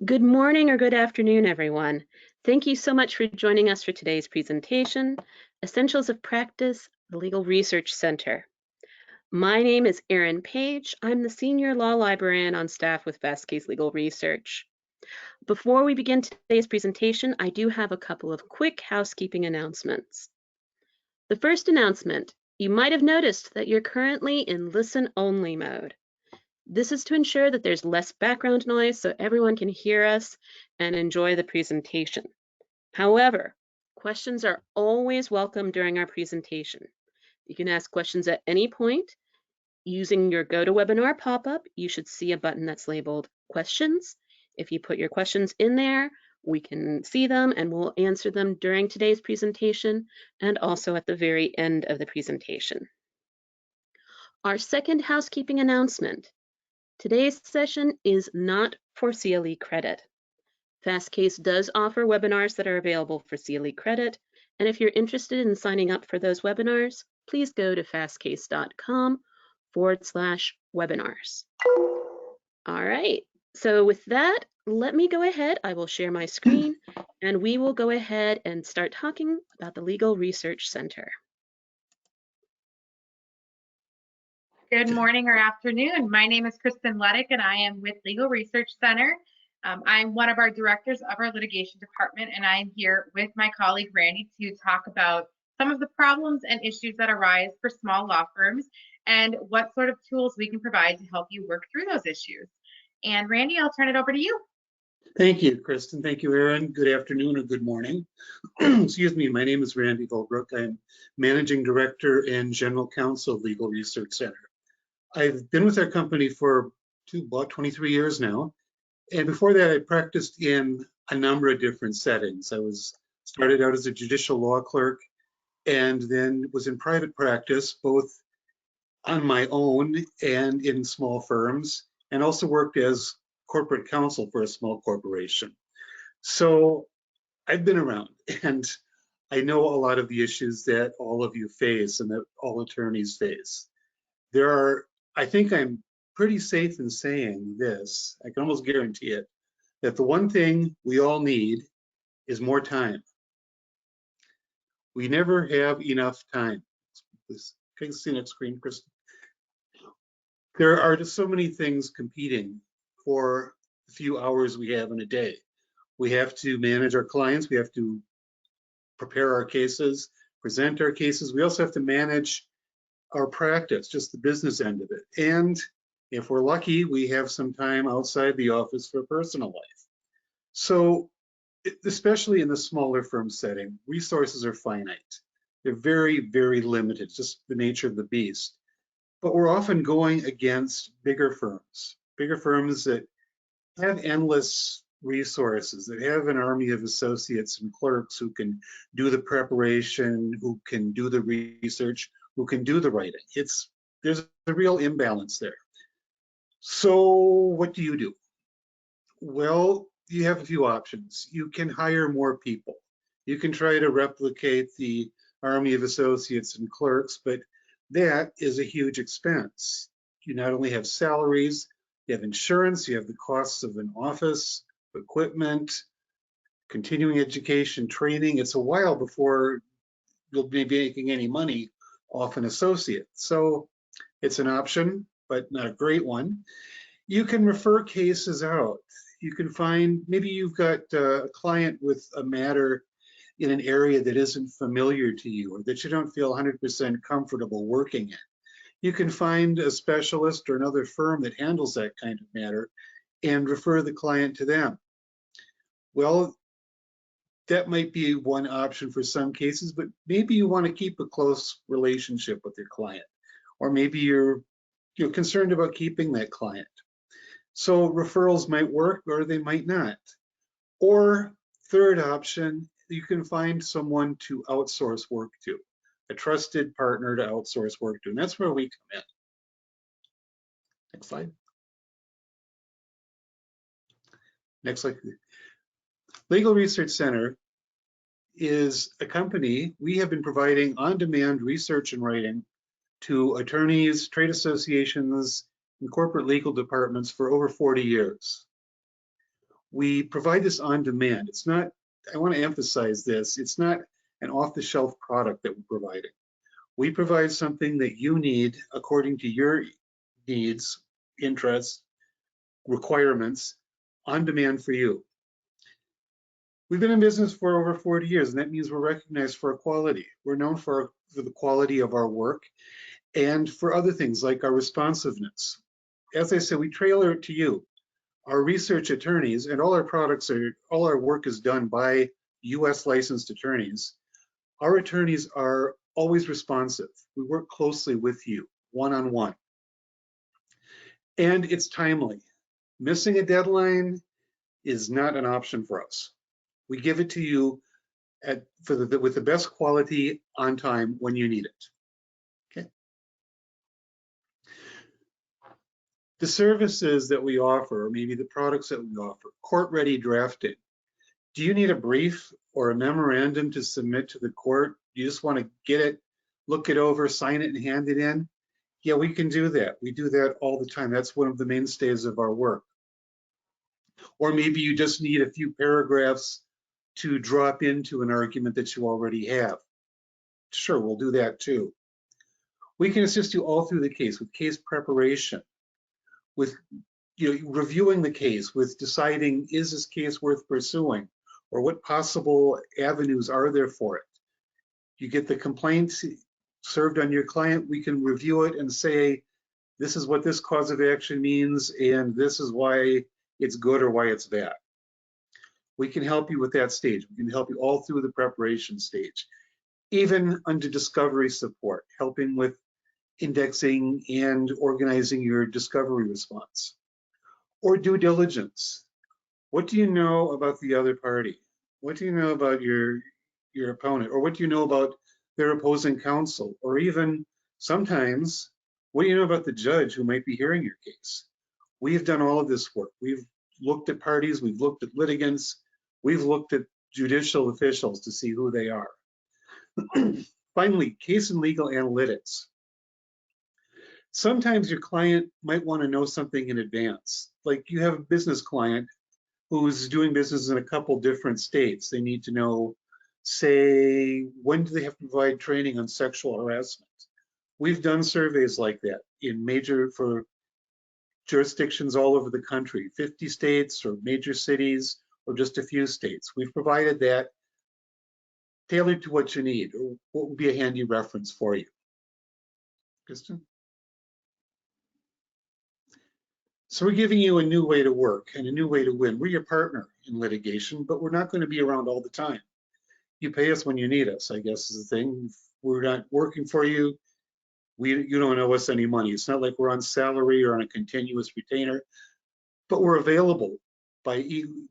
Good morning or good afternoon, everyone. Thank you so much for joining us for today's presentation, Essentials of Practice, the Legal Research Center. My name is Erin Page. I'm the Senior Law Librarian on staff with Vasquez Legal Research. Before we begin today's presentation, I do have a couple of quick housekeeping announcements. The first announcement, you might have noticed that you're currently in listen-only mode. This is to ensure that there's less background noise so everyone can hear us and enjoy the presentation. However, questions are always welcome during our presentation. You can ask questions at any point. Using your GoToWebinar pop-up, you should see a button that's labeled Questions. If you put your questions in there, we can see them and we'll answer them during today's presentation and also at the very end of the presentation. Our second housekeeping announcement. Today's session is not for CLE credit. Fastcase does offer webinars that are available for CLE credit, and if you're interested in signing up for those webinars, please go to fastcase.com/webinars. All right, so with that, let me go ahead. I will share my screen, and we will go ahead and start talking about the Legal Research Center. Good morning or afternoon. My name is Kristen Ledick and I am with Legal Research Center. I'm one of our directors of our litigation department, and I'm here with my colleague Randy to talk about some of the problems and issues that arise for small law firms and what sort of tools we can provide to help you work through those issues. And Randy, I'll turn it over to you. Thank you, Kristen. Thank you, Erin. Good afternoon or good morning. Excuse me, my name is Randy Goldbrook. I'm Managing Director and General Counsel of Legal Research Center. I've been with our company for about 23 years now. And before that, I practiced in a number of different settings. I started out as a judicial law clerk and then was in private practice, both on my own and in small firms, and also worked as corporate counsel for a small corporation. So I've been around and I know a lot of the issues that all of you face and that all attorneys face. I think I'm pretty safe in saying this, I can almost guarantee it, that the one thing we all need is more time. We never have enough time. Please, can you see next screen, Kristen? There are just so many things competing for the few hours we have in a day. We have to manage our clients, we have to prepare our cases, present our cases. We also have to manage our practice, just the business end of it. And if we're lucky, we have some time outside the office for personal life. So, especially in the smaller firm setting, resources are finite. They're very, very limited, just the nature of the beast. But we're often going against bigger firms that have endless resources, that have an army of associates and clerks who can do the preparation, who can do the research, who can do the writing. There's a real imbalance there. So what do you do? Well, you have a few options. You can hire more people. You can try to replicate the army of associates and clerks, but that is a huge expense. You not only have salaries, you have insurance, you have the costs of an office, equipment, continuing education, training. It's a while before you'll be making any money off an associate. So it's an option, but not a great one. You can refer cases out. You can find, maybe you've got a client with a matter in an area that isn't familiar to you or that you don't feel 100% comfortable working in. You can find a specialist or another firm that handles that kind of matter and refer the client to them. Well, that might be one option for some cases, but maybe you want to keep a close relationship with your client, or maybe you're concerned about keeping that client. So referrals might work or they might not. Or third option, you can find someone to outsource work to, a trusted partner to outsource work to, and that's where we come in. Next slide. Next slide. Legal Research Center is a company. We have been providing on-demand research and writing to attorneys, trade associations, and corporate legal departments for over 40 years. We provide this on demand. It's not, I want to emphasize this, it's not an off-the-shelf product that we're providing. We provide something that you need according to your needs, interests, requirements, on demand for you. We've been in business for over 40 years, and that means we're recognized for our quality. We're known for the quality of our work and for other things like our responsiveness. As I said, we trailer it to you. Our research attorneys and all our work is done by US licensed attorneys. Our attorneys are always responsive. We work closely with you, one-on-one. And it's timely. Missing a deadline is not an option for us. We give it to you with the best quality on time when you need it. Okay. The services that we offer, or maybe the products that we offer, court-ready drafting. Do you need a brief or a memorandum to submit to the court? You just want to get it, look it over, sign it, and hand it in? Yeah, we can do that. We do that all the time. That's one of the mainstays of our work. Or maybe you just need a few paragraphs to drop into an argument that you already have. Sure, we'll do that too. We can assist you all through the case with case preparation, with reviewing the case, with deciding, is this case worth pursuing, or what possible avenues are there for it? You get the complaint served on your client, we can review it and say, this is what this cause of action means, and this is why it's good or why it's bad. We can help you with that stage. We can help you all through the preparation stage, even under discovery support, helping with indexing and organizing your discovery response. Or due diligence. What do you know about the other party? What do you know about your opponent? Or what do you know about their opposing counsel? Or even sometimes, what do you know about the judge who might be hearing your case? We've done all of this work. We've looked at parties, we've looked at litigants, we've looked at judicial officials to see who they are. Finally, case and legal analytics. Sometimes your client might want to know something in advance. Like you have a business client who's doing business in a couple different states. They need to know, say, when do they have to provide training on sexual harassment? We've done surveys like that for jurisdictions all over the country, 50 states or major cities or just a few states. We've provided that tailored to what you need or what would be a handy reference for you. Kristen? So we're giving you a new way to work and a new way to win. We're your partner in litigation, but we're not going to be around all the time. You pay us when you need us, I guess is the thing. We're not working for you. You don't owe us any money. It's not like we're on salary or on a continuous retainer, but we're available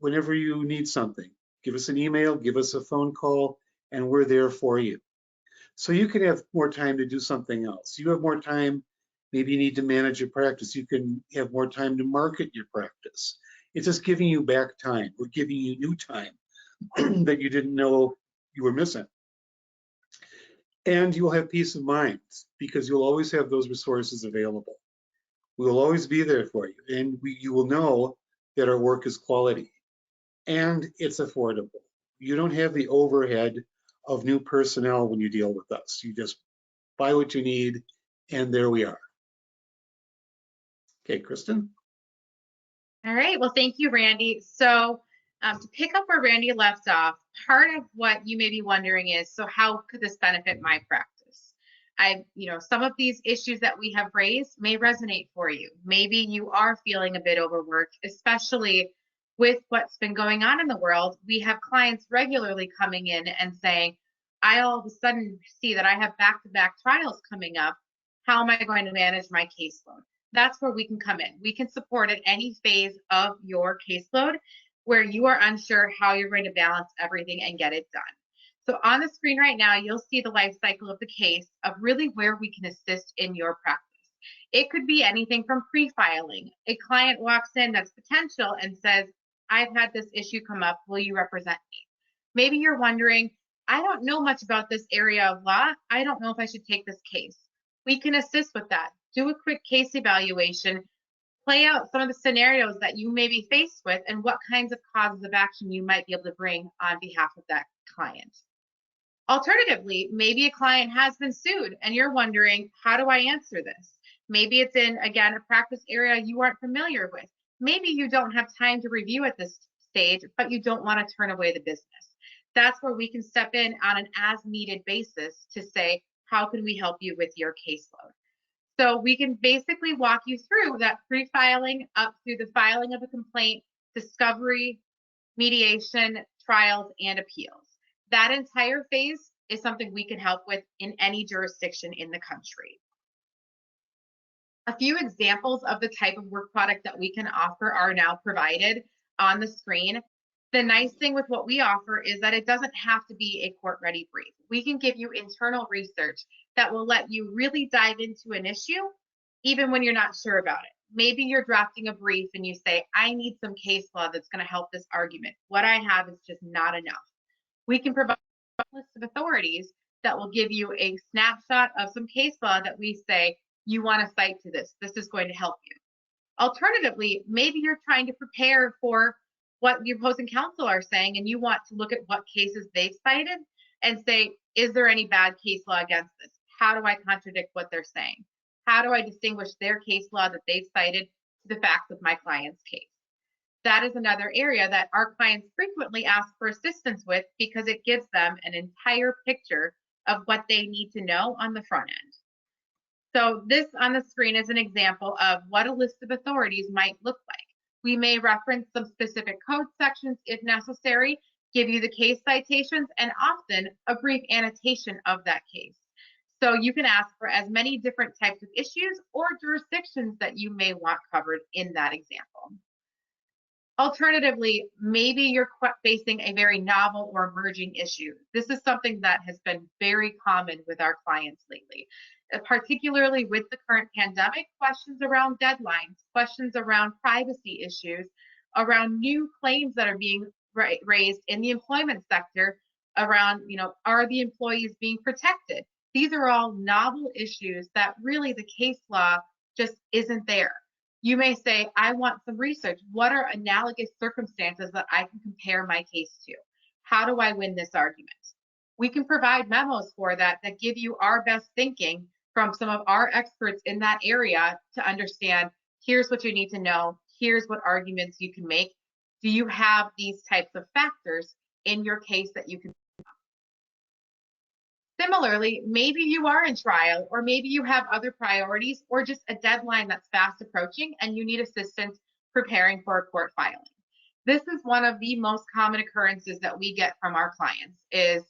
whenever you need something. Give us an email, give us a phone call, and we're there for you. So you can have more time to do something else. You have more time. Maybe you need to manage your practice. You can have more time to market your practice. It's just giving you back time. We're giving you new time that you didn't know you were missing. And you'll have peace of mind because you'll always have those resources available. We will always be there for you. And you will know that our work is quality and it's affordable. You don't have the overhead of new personnel when you deal with us. You just buy what you need and there we are. Okay, Kristen. All right, well, thank you, Randy. So to pick up where Randy left off, part of what you may be wondering is, so how could this benefit my practice? Some of these issues that we have raised may resonate for you. Maybe you are feeling a bit overworked, especially with what's been going on in the world. We have clients regularly coming in and saying, I all of a sudden see that I have back-to-back trials coming up. How am I going to manage my caseload? That's where we can come in. We can support at any phase of your caseload where you are unsure how you're going to balance everything and get it done. So on the screen right now, you'll see the life cycle of the case of really where we can assist in your practice. It could be anything from pre-filing. A client walks in that's potential and says, I've had this issue come up. Will you represent me? Maybe you're wondering, I don't know much about this area of law. I don't know if I should take this case. We can assist with that. Do a quick case evaluation. play out some of the scenarios that you may be faced with and what kinds of causes of action you might be able to bring on behalf of that client. Alternatively, maybe a client has been sued and you're wondering, how do I answer this? Maybe it's in, again, a practice area you aren't familiar with. Maybe you don't have time to review at this stage, but you don't want to turn away the business. That's where we can step in on an as needed basis to say, how can we help you with your caseload? So we can basically walk you through that pre-filing up through the filing of a complaint, discovery, mediation, trials, and appeals. That entire phase is something we can help with in any jurisdiction in the country. A few examples of the type of work product that we can offer are now provided on the screen. The nice thing with what we offer is that it doesn't have to be a court-ready brief. We can give you internal research that will let you really dive into an issue, even when you're not sure about it. Maybe you're drafting a brief and you say, I need some case law that's going to help this argument. What I have is just not enough. We can provide a list of authorities that will give you a snapshot of some case law that we say, you want to cite to this. This is going to help you. Alternatively, maybe you're trying to prepare for what your opposing counsel are saying and you want to look at what cases they've cited and say, is there any bad case law against this? How do I contradict what they're saying? How do I distinguish their case law that they've cited to the facts of my client's case? That is another area that our clients frequently ask for assistance with because it gives them an entire picture of what they need to know on the front end. So this on the screen is an example of what a list of authorities might look like. We may reference some specific code sections if necessary, give you the case citations, and often a brief annotation of that case. So you can ask for as many different types of issues or jurisdictions that you may want covered in that example. Alternatively, maybe you're facing a very novel or emerging issue. This is something that has been very common with our clients lately, particularly with the current pandemic. Questions around deadlines, questions around privacy issues, around new claims that are being raised in the employment sector around, are the employees being protected? These are all novel issues that really the case law just isn't there. You may say, I want some research. What are analogous circumstances that I can compare my case to? How do I win this argument? We can provide memos for that give you our best thinking from some of our experts in that area to understand, here's what you need to know, here's what arguments you can make. Do you have these types of factors in your case that you can? Similarly, maybe you are in trial, or maybe you have other priorities, or just a deadline that's fast approaching and you need assistance preparing for a court filing. This is one of the most common occurrences that we get from our clients is,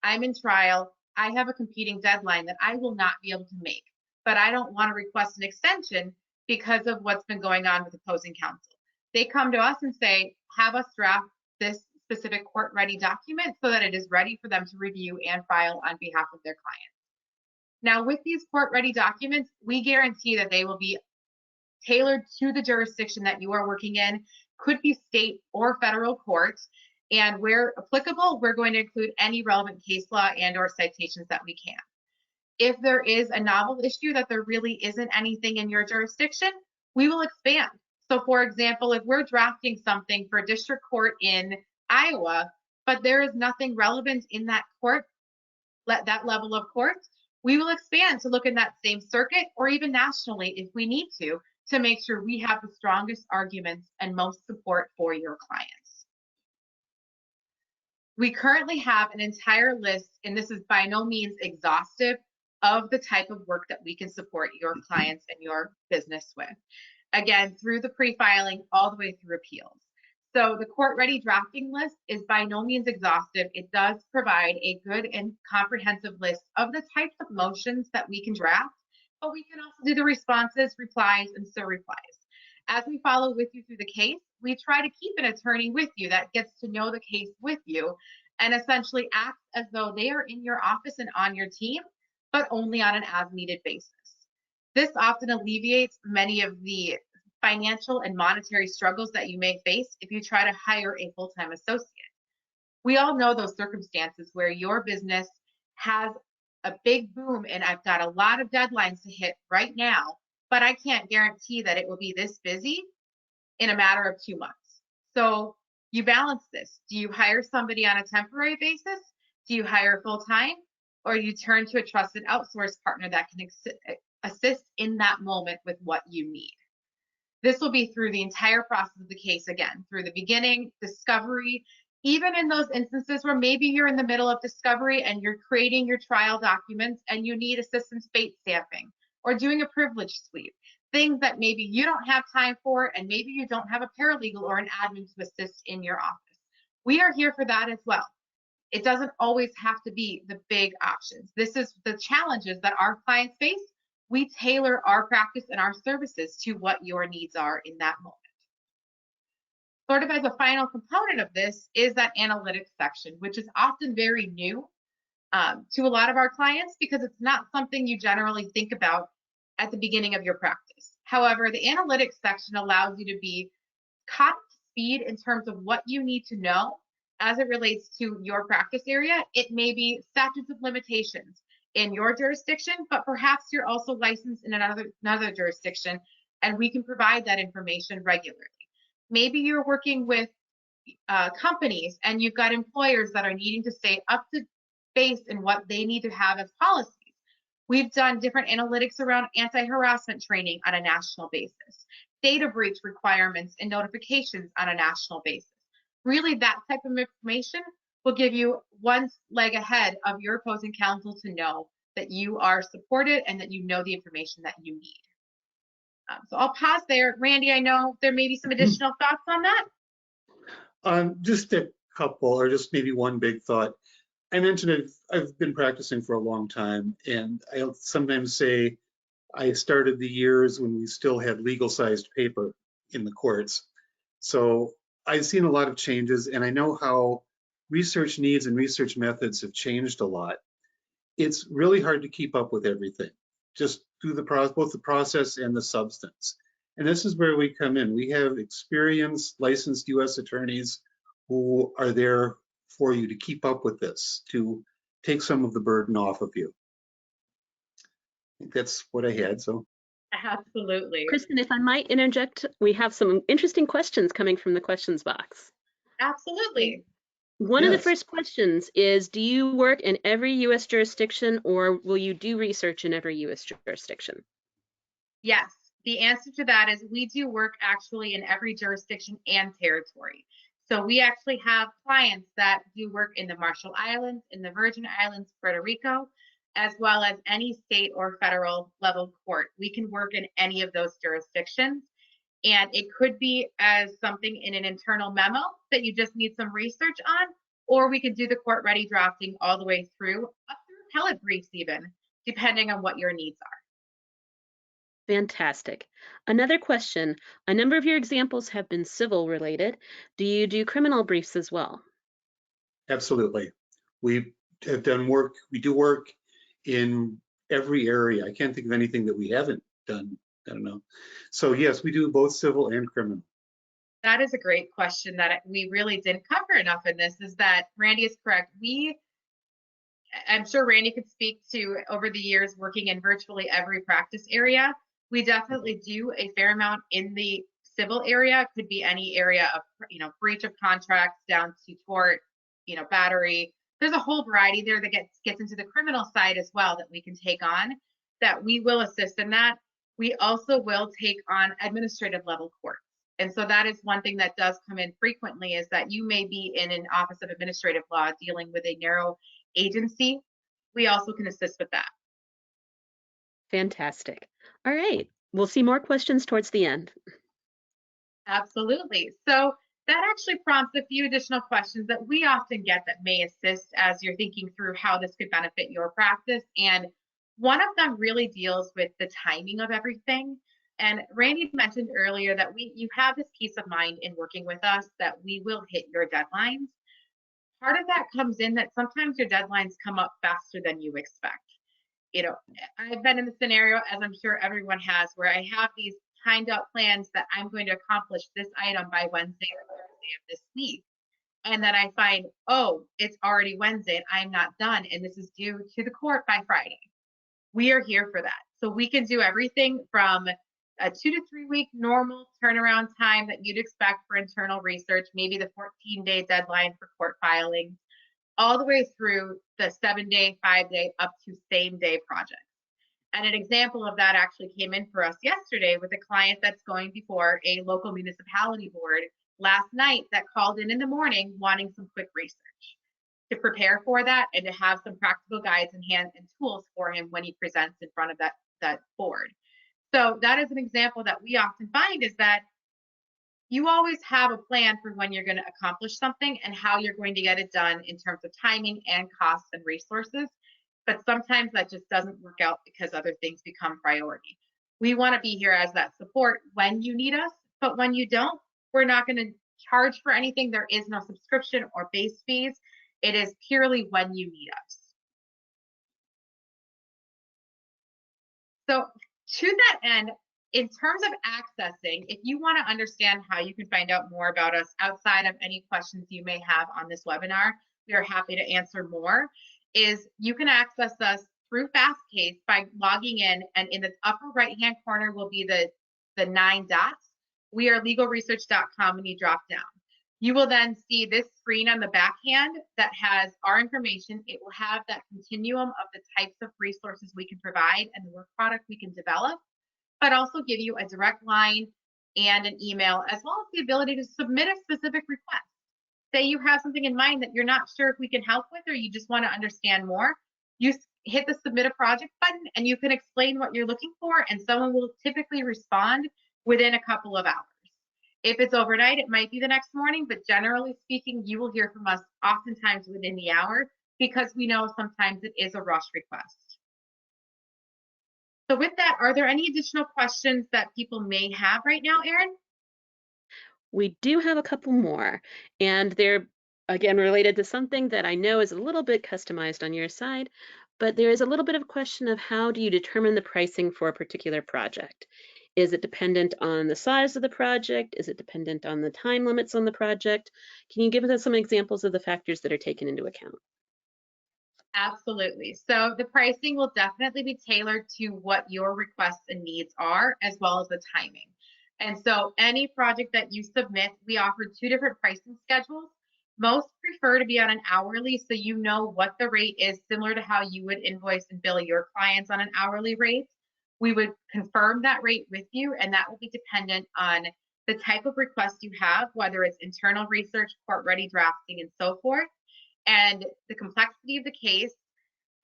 I'm in trial, I have a competing deadline that I will not be able to make, but I don't want to request an extension because of what's been going on with opposing counsel. They come to us and say, have us draft this specific court-ready document so that it is ready for them to review and file on behalf of their clients. Now, with these court-ready documents, we guarantee that they will be tailored to the jurisdiction that you are working in, could be state or federal courts, and where applicable, we're going to include any relevant case law and or citations that we can. If there is a novel issue that there really isn't anything in your jurisdiction, we will expand. So for example, if we're drafting something for district court in Iowa, but there is nothing relevant in that court, that level of court, we will expand to look in that same circuit or even nationally if we need to make sure we have the strongest arguments and most support for your clients. We currently have an entire list, and this is by no means exhaustive, of the type of work that we can support your clients and your business with. Again, through the pre-filing all the way through appeals. So the court-ready drafting list is by no means exhaustive. It does provide a good and comprehensive list of the types of motions that we can draft, but we can also do the responses, replies, and so replies. As we follow with you through the case, we try to keep an attorney with you that gets to know the case with you and essentially acts as though they are in your office and on your team, but only on an as-needed basis. This often alleviates many of the financial and monetary struggles that you may face if you try to hire a full-time associate. We all know those circumstances where your business has a big boom and I've got a lot of deadlines to hit right now, but I can't guarantee that it will be this busy in a matter of 2 months. So you balance this. Do you hire somebody on a temporary basis? Do you hire full-time? Or you turn to a trusted outsource partner that can assist in that moment with what you need? This will be through the entire process of the case again, through the beginning, discovery, even in those instances where maybe you're in the middle of discovery and you're creating your trial documents and you need assistance bait stamping or doing a privilege sweep, things that maybe you don't have time for and maybe you don't have a paralegal or an admin to assist in your office. We are here for that as well. It doesn't always have to be the big options. This is the challenges that our clients face. We tailor our practice and our services to what your needs are in that moment. Sort of as a final component of this is that analytics section, which is often very new to a lot of our clients because it's not something you generally think about at the beginning of your practice. However, the analytics section allows you to be caught up to speed in terms of what you need to know as it relates to your practice area. It may be statutes of limitations in your jurisdiction, but perhaps you're also licensed in another jurisdiction, and we can provide that information regularly. Maybe you're working with companies and you've got employers that are needing to stay up to base in what they need to have as policies. We've done different analytics around anti-harassment training on a national basis, data breach requirements and notifications on a national basis. Really, that type of information will give you one leg ahead of your opposing counsel to know that you are supported and that you know the information that you need. So I'll pause there. Randy, I know there may be some additional thoughts on that. Just a couple, or just maybe one big thought. I mentioned I've been practicing for a long time, and I'll sometimes say I started the years when we still had legal-sized paper in the courts. So I've seen a lot of changes, and I know how research needs and research methods have changed a lot. It's really hard to keep up with everything, just through both the process and the substance. And this is where we come in. We have experienced, licensed U.S. attorneys who are there for you to keep up with this, to take some of the burden off of you. I think that's what I had. So. Absolutely. Kristen, if I might interject, we have some interesting questions coming from the questions box. Absolutely. One of the first questions is, do you work in every U.S. jurisdiction, or will you do research in every U.S. jurisdiction? Yes, the answer to that is we do work actually in every jurisdiction and territory. So we actually have clients that do work in the Marshall Islands, in the Virgin Islands, Puerto Rico, as well as any state or federal level court. We can work in any of those jurisdictions. And it could be as something in an internal memo that you just need some research on, or we could do the court ready drafting all the way through, up through appellate briefs even, depending on what your needs are. Fantastic. Another question, a number of your examples have been civil related. Do you do criminal briefs as well? Absolutely. We have done work, we do work in every area. I can't think of anything that we haven't done. I don't know. So yes, we do both civil and criminal. That is a great question that we really didn't cover enough in this, is that Randy is correct. I'm sure Randy could speak to, over the years working in virtually every practice area, we definitely do a fair amount in the civil area. It could be any area of, breach of contracts down to tort, battery. There's a whole variety there that gets into the criminal side as well that we can take on, that we will assist in that. We also will take on administrative level courts. And so that is one thing that does come in frequently, is that you may be in an office of administrative law dealing with a narrow agency. We also can assist with that. Fantastic. All right, we'll see more questions towards the end. Absolutely. So that actually prompts a few additional questions that we often get that may assist as you're thinking through how this could benefit your practice. And one of them really deals with the timing of everything. And Randy mentioned earlier that you have this peace of mind in working with us that we will hit your deadlines. Part of that comes in that sometimes your deadlines come up faster than you expect. I've been in the scenario, as I'm sure everyone has, where I have these timed out plans that I'm going to accomplish this item by Wednesday or Thursday of this week. And then I find, oh, it's already Wednesday and I'm not done, and this is due to the court by Friday. We are here for that. So we can do everything from a 2 to 3 week normal turnaround time that you'd expect for internal research, maybe the 14-day deadline for court filings, all the way through the 7-day, 5-day, up to same-day projects. And an example of that actually came in for us yesterday with a client that's going before a local municipality board last night that called in the morning wanting some quick research to prepare for that and to have some practical guides in hand and tools for him when he presents in front of that board. So that is an example that we often find is that you always have a plan for when you're going to accomplish something and how you're going to get it done in terms of timing and costs and resources. But sometimes that just doesn't work out because other things become priority. We want to be here as that support when you need us, but when you don't, we're not going to charge for anything. There is no subscription or base fees. It is purely when you need us. So to that end, in terms of accessing, if you want to understand how you can find out more about us outside of any questions you may have on this webinar, we are happy to answer more, is you can access us through Fastcase by logging in, and in the upper right-hand corner will be the 9 dots. We are legalresearch.com when you drop down. You will then see this screen on the backhand that has our information. It will have that continuum of the types of resources we can provide and the work product we can develop, but also give you a direct line and an email, as well as the ability to submit a specific request. Say you have something in mind that you're not sure if we can help with, or you just want to understand more, you hit the submit a project button and you can explain what you're looking for, and someone will typically respond within a couple of hours. If it's overnight, it might be the next morning, but generally speaking, you will hear from us oftentimes within the hour, because we know sometimes it is a rush request. So with that, are there any additional questions that people may have right now, Erin? We do have a couple more, and they're again related to something that I know is a little bit customized on your side, but there is a little bit of a question of how do you determine the pricing for a particular project? Is it dependent on the size of the project? Is it dependent on the time limits on the project? Can you give us some examples of the factors that are taken into account? Absolutely. So the pricing will definitely be tailored to what your requests and needs are, as well as the timing. And so any project that you submit, we offer 2 different pricing schedules. Most prefer to be on an hourly, so you know what the rate is, similar to how you would invoice and bill your clients on an hourly rate. We would confirm that rate with you, and that will be dependent on the type of request you have, whether it's internal research, court-ready drafting, and so forth, and the complexity of the case,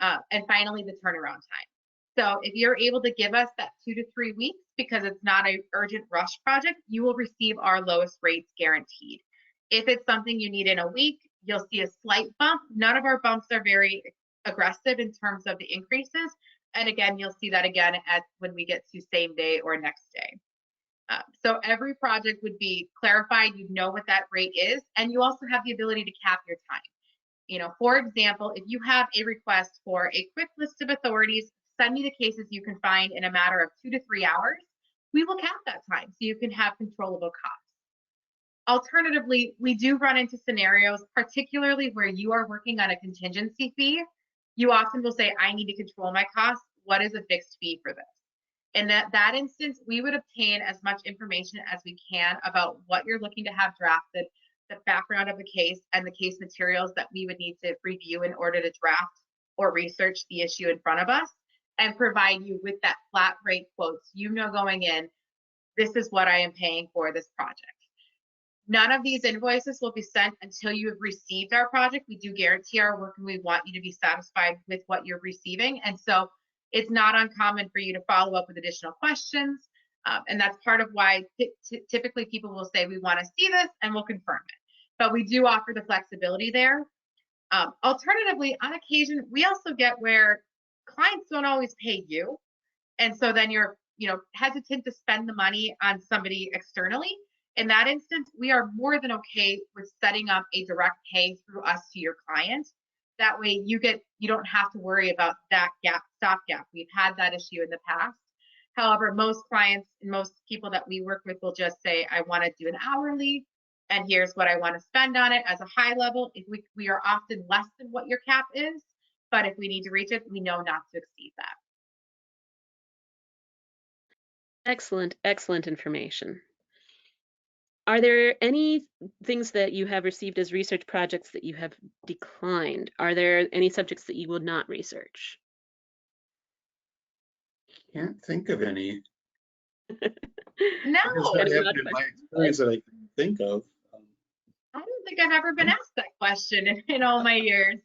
and finally the turnaround time. So if you're able to give us that 2 to 3 weeks, because it's not an urgent rush project, you will receive our lowest rates guaranteed. If it's something you need in a week, you'll see a slight bump. None of our bumps are very aggressive in terms of the increases. And again, you'll see that again when we get to same day or next day. So every project would be clarified. You know what that rate is, and you also have the ability to cap your time. You know, for example, if you have a request for a quick list of authorities, send me the cases you can find in a matter of 2 to 3 hours, we will cap that time so you can have controllable costs. Alternatively, we do run into scenarios, particularly where you are working on a contingency fee. You often will say, I need to control my costs. What is a fixed fee for this? In that instance, we would obtain as much information as we can about what you're looking to have drafted, the background of the case, and the case materials that we would need to review in order to draft or research the issue in front of us, and provide you with that flat rate quotes. You know, going in, this is what I am paying for this project. None of these invoices will be sent until you have received our project. We do guarantee our work, and we want you to be satisfied with what you're receiving. And so it's not uncommon for you to follow up with additional questions. And that's part of why typically people will say, we want to see this, and we'll confirm it. But we do offer the flexibility there. Alternatively, on occasion, we also get where clients don't always pay you. And so then you're hesitant to spend the money on somebody externally. In that instance, we are more than okay with setting up a direct pay through us to your client. That way you don't have to worry about that stopgap. We've had that issue in the past. However, most clients and most people that we work with will just say, I want to do an hourly, and here's what I want to spend on it as a high level. If we are often less than what your cap is, but if we need to reach it, we know not to exceed that. Excellent, excellent information. Are there any things that you have received as research projects that you have declined? Are there any subjects that you will not research? Can't think of any. No, It has not Any happened odd in my questions? experience that I can think of. I don't think I've ever been asked that question in all my years.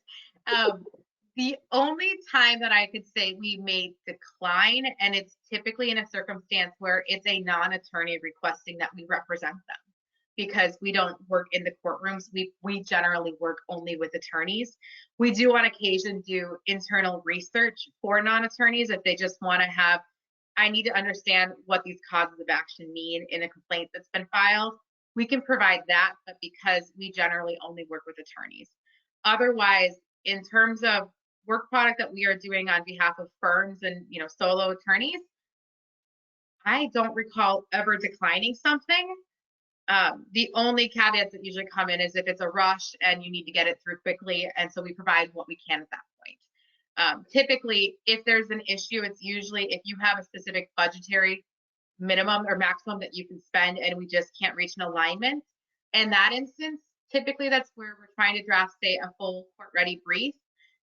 The only time that I could say we may decline, and it's typically in a circumstance where it's a non-attorney requesting that we represent them, because we don't work in the courtrooms. We generally work only with attorneys. We do on occasion do internal research for non-attorneys if they just want to have, I need to understand what these causes of action mean in a complaint that's been filed. We can provide that, but because we generally only work with attorneys. Otherwise, in terms of work product that we are doing on behalf of firms and solo attorneys, I don't recall ever declining something. The only caveats that usually come in is if it's a rush and you need to get it through quickly, and so we provide what we can at that point. Typically, if there's an issue, it's usually if you have a specific budgetary minimum or maximum that you can spend and we just can't reach an alignment. In that instance, typically that's where we're trying to draft, say, a full court-ready brief,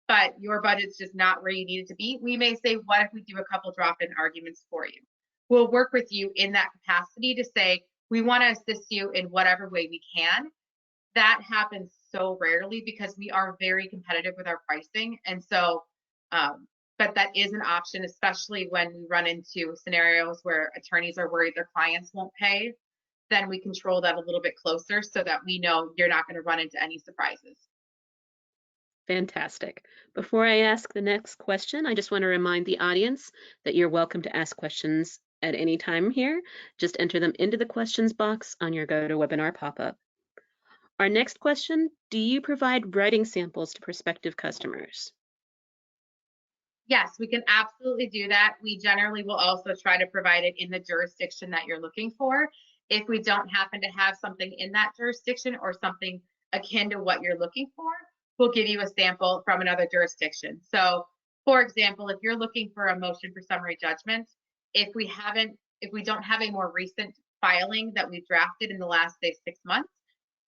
but your budget's just not where you need it to be. We may say, what if we do a couple drop-in arguments for you? We'll work with you in that capacity to say, we want to assist you in whatever way we can. That happens so rarely because we are very competitive with our pricing. And so, but that is an option, especially when we run into scenarios where attorneys are worried their clients won't pay. Then we control that a little bit closer so that we know you're not going to run into any surprises. Fantastic. Before I ask the next question, I just want to remind the audience that you're welcome to ask questions at any time here. Just enter them into the questions box on your GoToWebinar pop-up. Our next question, do you provide writing samples to prospective customers? Yes, we can absolutely do that. We generally will also try to provide it in the jurisdiction that you're looking for. If we don't happen to have something in that jurisdiction or something akin to what you're looking for, we'll give you a sample from another jurisdiction. So, for example, if you're looking for a motion for summary judgment, if we don't have a more recent filing that we've drafted in the last, say, 6 months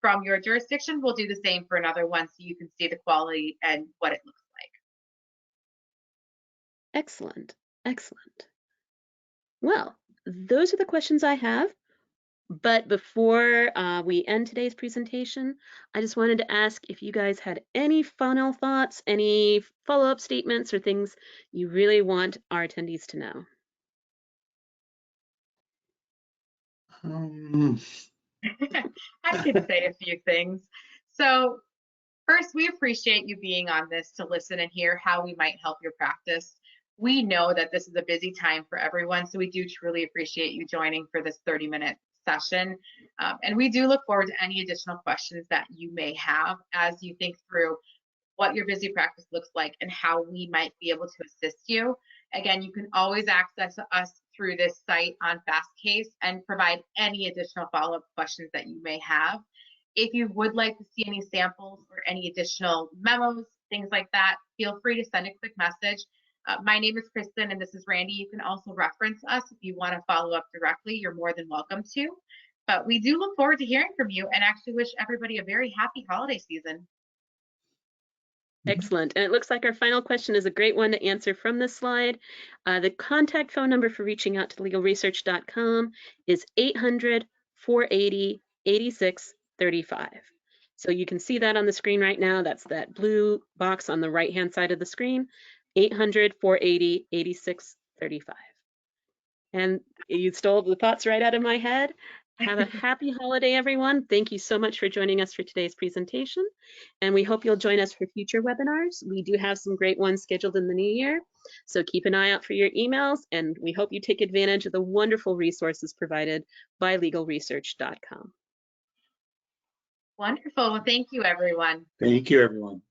from your jurisdiction, we'll do the same for another one so you can see the quality and what it looks like. Excellent, excellent. Well, those are the questions I have. But before we end today's presentation, I just wanted to ask if you guys had any final thoughts, any follow-up statements, or things you really want our attendees to know. I could say a few things. So first, we appreciate you being on this to listen and hear how we might help your practice. We know that this is a busy time for everyone, so we do truly appreciate you joining for this 30-minute session. And we do look forward to any additional questions that you may have as you think through what your busy practice looks like and how we might be able to assist you. Again, you can always access us through this site on Fastcase and provide any additional follow-up questions that you may have. If you would like to see any samples or any additional memos, things like that, feel free to send a quick message. My name is Kristen and this is Randy. You can also reference us if you want to follow up directly. You're more than welcome to. But we do look forward to hearing from you and actually wish everybody a very happy holiday season. Excellent. And it looks like our final question is a great one to answer from this slide. The contact phone number for reaching out to legalresearch.com is 800-480-8635. So you can see that on the screen right now. That's that blue box on the right-hand side of the screen, 800-480-8635. And you stole the thoughts right out of my head. Have a happy holiday, everyone. Thank you so much for joining us for today's presentation. And we hope you'll join us for future webinars. We do have some great ones scheduled in the new year. So keep an eye out for your emails, and we hope you take advantage of the wonderful resources provided by legalresearch.com. Wonderful. Well, thank you, everyone. Thank you, everyone.